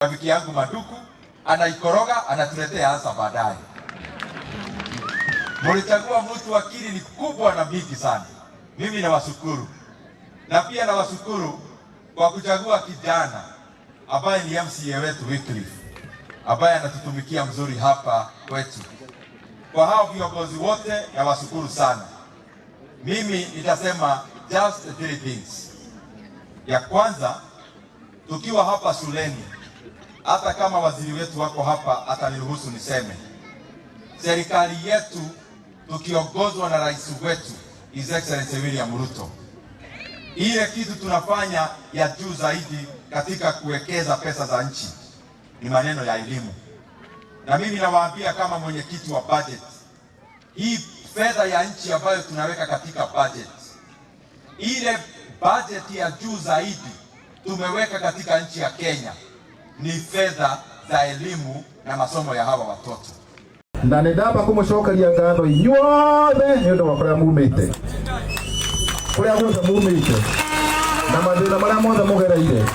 Rafiki yangu Maduku anaikoroga anatuletea hasa baadaye. Mlichagua mtu akili ni kubwa na bigi sana. Mimi nawashukuru. Na pia nawashukuru kwa kuchagua kijana ambaye ni MCA wetu Wycliffe, ambaye anatutumikia mzuri hapa kwetu. Kwa hao viongozi wote nawashukuru sana. Mimi nitasema just 3 things. Ya kwanza, tukiwa hapa shuleni, hata kama waziri wetu wako hapa ataniruhusu niseme, serikali yetu tukiongozwa na rais wetu His Excellency William Ruto, ile kitu tunafanya ya juu zaidi katika kuwekeza pesa za nchi ni maneno ya elimu. Na mimi nawaambia kama mwenyekiti wa budget, hii fedha ya nchi ambayo tunaweka katika budget, ile budget ya juu zaidi tumeweka katika nchi ya Kenya ni fedha za elimu na masomo ya hawa watoto. Na nendaba kumushokeria ngatho inyuothe ni undu wa kuria mumite, kuria guothe mumite na mathina maria mothe mugereire.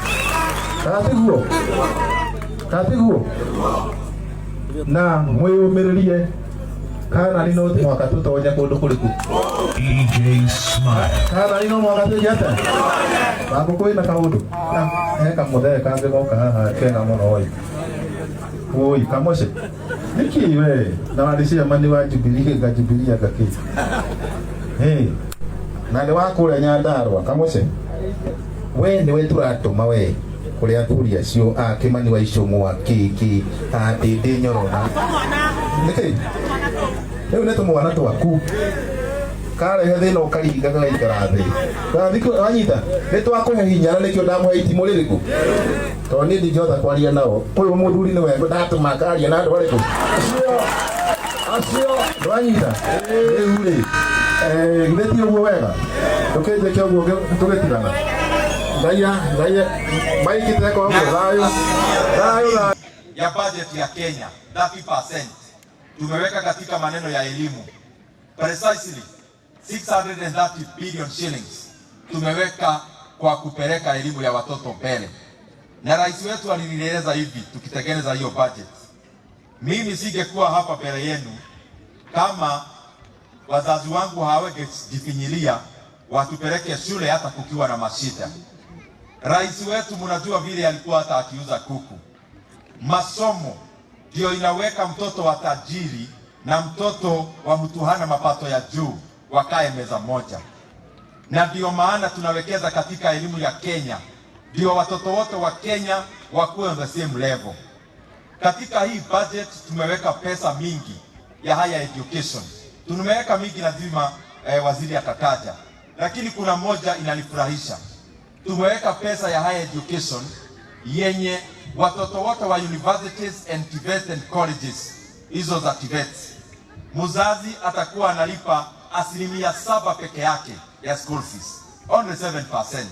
Katiguo na mwiyumiririe kana ni no mwaka tutonya kundu kuriku DJ Smile kana ni no mwaka tujata bako kwina kaundu eka muthee kanze goka haha kena muno oi kamoshe niki we na walisia mani wa Jubilee gajubilia gaki na ni wakure Nyandarua kamoshe we ni wetu ratuma we kuria turia cio Kimani wa Ichungwah kiki Ndindi Nyoro na niki leo neto mwana twaku kare he thina ukariga gaikara thi gathiko anyita nitwakuhe hinya na nikio ndamuhe itimu ririku to ni ndijotha kwaria nao uyu muthuri ni wego ndatuma karia na andu ariku acio ndwanyita riu ri ngitheti uguo wega tukenje kio uguo tugetigana ndaya maikite kwa thayo ya budget ya Kenya 30% tumeweka katika maneno ya elimu. Precisely 630 billion shillings tumeweka kwa kupeleka elimu ya watoto mbele. Na rais wetu alinieleza hivi tukitengeneza hiyo budget, mimi singekuwa hapa mbele yenu kama wazazi wangu hawangejifinyilia watupeleke shule hata kukiwa na mashida. Rais wetu mnajua vile alikuwa hata akiuza kuku. Masomo ndio inaweka mtoto wa tajiri na mtoto wa mtu hana mapato ya juu wakae meza moja. Na ndio maana tunawekeza katika elimu ya Kenya, ndio watoto wote wa Kenya wakuwe on the same level. Katika hii budget tumeweka pesa mingi ya higher education. Tumeweka mingi, lazima waziri atataja, lakini kuna moja inanifurahisha. Tumeweka pesa ya higher education yenye watoto wote wa universities and TVET and colleges, hizo za TVET, mzazi atakuwa analipa 7% peke yake ya school fees, only 7%.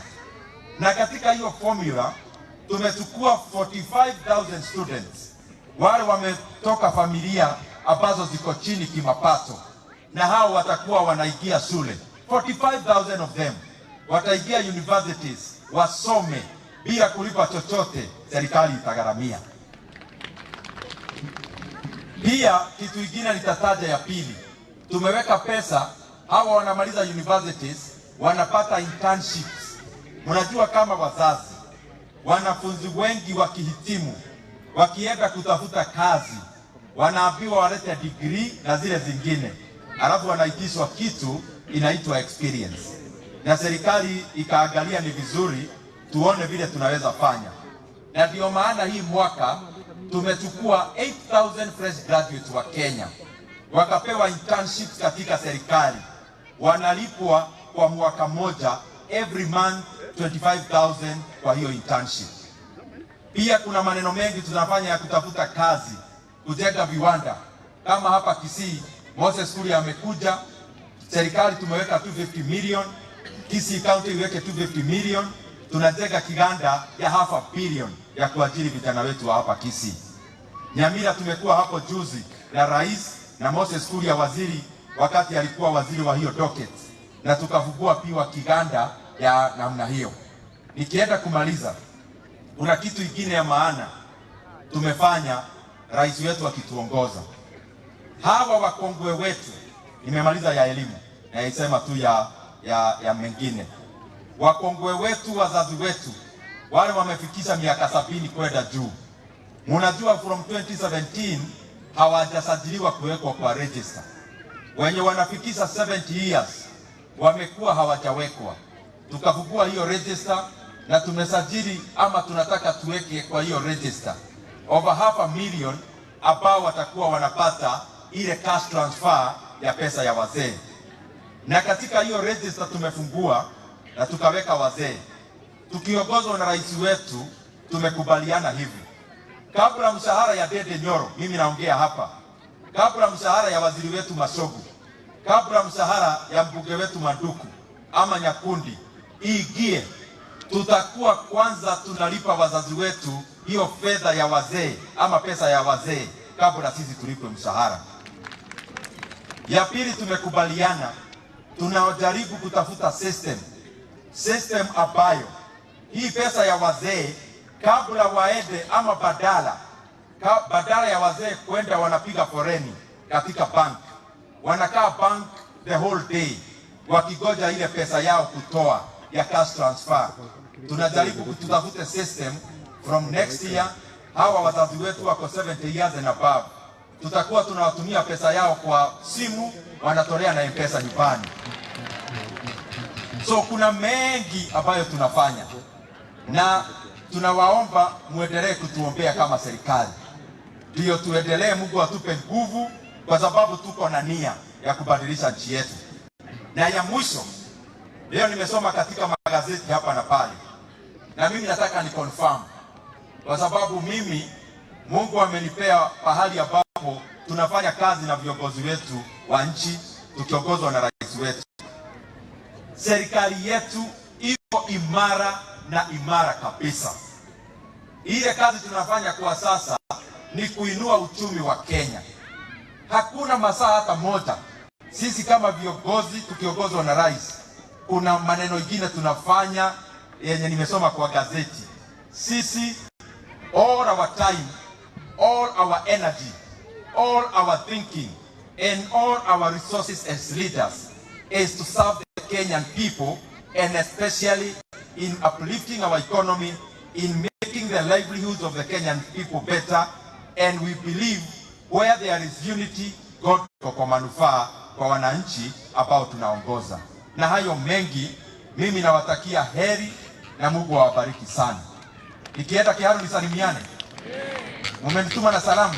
Na katika hiyo formula tumechukua 45,000 students wale wametoka familia ambazo ziko chini kimapato, na hao watakuwa wanaingia shule. 45,000 of them wataingia universities wasome bila kulipa chochote, serikali itagharamia. Pia kitu kingine nitataja ya pili, tumeweka pesa, hawa wanamaliza universities wanapata internships. Mnajua kama wazazi, wanafunzi wengi wakihitimu wakienda kutafuta kazi wanaambiwa walete degree na zile zingine, alafu wanaitishwa kitu inaitwa experience. Na serikali ikaangalia ni vizuri tuone vile tunaweza fanya, na ndio maana hii mwaka tumechukua 8,000 fresh graduates wa Kenya wakapewa internships katika serikali, wanalipwa kwa mwaka moja, every month 25,000 kwa hiyo internship. Pia kuna maneno mengi tunafanya ya kutafuta kazi, kujenga viwanda kama hapa Kisii. Moses Kuria amekuja, serikali tumeweka 250 million, Kisii County iweke 250 million, tunajenga kiganda ya 500 million ya kuajiri vijana wetu wa hapa Kisii. Nyamira tumekuwa hapo juzi na rais na Moses Kuria waziri, wakati alikuwa waziri wa hiyo docket, na tukafungua pia kiganda ya namna hiyo. Nikienda kumaliza, kuna kitu kingine ya maana tumefanya rais wetu akituongoza. Hawa wakongwe wetu, nimemaliza ya elimu na isema tu ya mengine. Wakongwe wetu, wazazi wetu, wale wamefikisha miaka 70 kwenda juu. Munajua from 2017 hawajasajiliwa kuwekwa kwa register. Wenye wanafikisha 70 years wamekuwa hawajawekwa. Tukafungua hiyo register na tumesajili ama tunataka tuweke kwa hiyo register over 500,000 ambao watakuwa wanapata ile cash transfer ya pesa ya wazee. Na katika hiyo register tumefungua na tukaweka wazee. Tukiongozwa na rais wetu tumekubaliana hivi. Kabla mshahara ya Dede Nyoro, mimi naongea hapa, kabla mshahara ya waziri wetu Mashogu, kabla mshahara ya mbunge wetu Manduku ama Nyakundi iingie, tutakuwa kwanza tunalipa wazazi wetu hiyo fedha ya wazee ama pesa ya wazee kabla sisi tulipwe mshahara. Ya pili, tumekubaliana tunaojaribu kutafuta system ambayo hii pesa ya wazee kabla waende ama badala ya wazee kwenda wanapiga foreni katika bank, wanakaa bank the whole day wakigoja ile pesa yao kutoa ya cash transfer. Tunajaribu kutafuta system from next year. Hawa wazazi wetu wako 70 years and above, tutakuwa tunawatumia pesa yao kwa simu, wanatolea na M-Pesa nyumbani. So kuna mengi ambayo tunafanya na tunawaomba muendelee kutuombea kama serikali, ndio tuendelee. Mungu atupe nguvu, kwa sababu tuko na nia ya kubadilisha nchi yetu. Na ya mwisho, leo nimesoma katika magazeti hapa na pale, na mimi nataka ni confirm, kwa sababu mimi Mungu amenipea pahali ambapo tunafanya kazi na viongozi wetu wa nchi tukiongozwa na rais wetu. Serikali yetu iko imara na imara kabisa. Ile kazi tunafanya kwa sasa ni kuinua uchumi wa Kenya. Hakuna masaa hata moja sisi kama viongozi tukiongozwa na rais kuna maneno mengine tunafanya yenye nimesoma kwa gazeti. Sisi all our time, all our energy, all our thinking and all our resources as leaders is to serve the Kenyan people, and especially in uplifting our economy, in making the livelihoods of the Kenyan people better. And we believe where there is unity, God kwa manufaa kwa wananchi ambao tunaongoza. Na hayo mengi, mimi nawatakia heri na Mungu awabariki sana. Nikienda Kiharu nisalimiane. Mmenituma na salamu.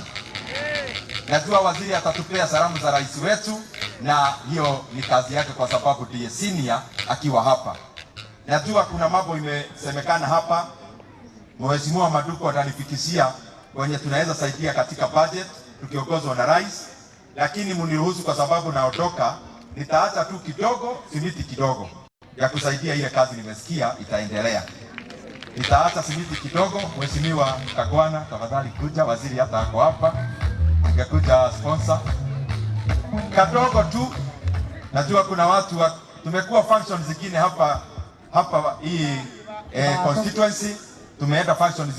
Najua waziri atatupea salamu za rais wetu, na hiyo ni kazi yake kwa sababu ndiye senior akiwa hapa. Najua kuna mambo imesemekana hapa, Mheshimiwa Maduku atanifikishia wenye tunaweza saidia katika budget tukiongozwa na rais, lakini mniruhusu kwa sababu naondoka, nitaacha tu kidogo, simiti kidogo ya kusaidia ile kazi nimesikia itaendelea. Nitaacha simiti kidogo. Mheshimiwa Kagwana, tafadhali kuja, waziri hata ako hapa. Ningekuja sponsor kadogo tu. Najua kuna watu tumekuwa functions zingine hapa hii constituency, tumeenda functions